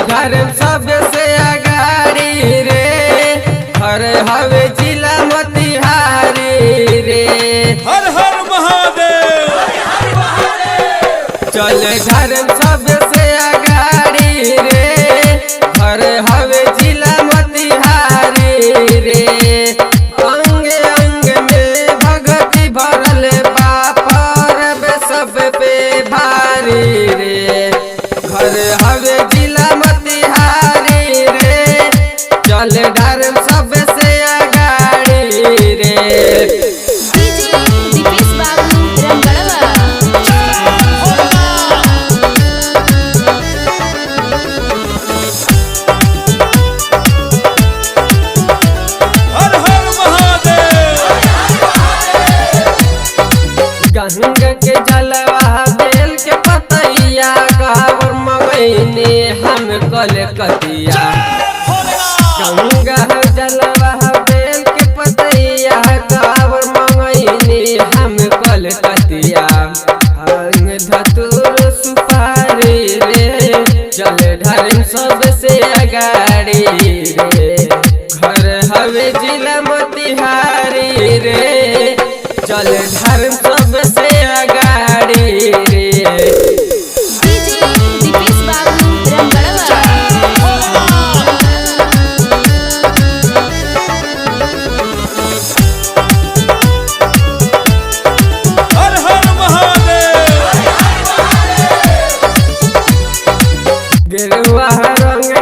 घर सबसे अगाड़ी रे, हर हवे जिला मोतिहारी रे। हर हर महादेव। चल घर सबसे अगाड़ी रे, हर हवे जिला मोतिहारी रे। अंग अंग में भगती भरल बापर सब पे भारी रे, घर हवे जिला मोतिहारी रे। चल घर सबसे अगाड़ी रे। डीजे दीपेश बाबू रंगड़वा। हर हर महादेव। गंगा के जलवा बेल के पतैया कावर मगैने हम कलकतिया। गंगा जलवा बेल के पतैया कावर मगैने हम कलकतिया। अंग धतुर सुपारी रे, चल ढारिम सबसे अगाड़ी रे। घर हवे जिला मोतिहारी रे, चल ढारिम सबसे अगाड़ी रे। डीजे दीपेश बाबू रंगड़वा। हर हर महादेव। गेरुआ रंग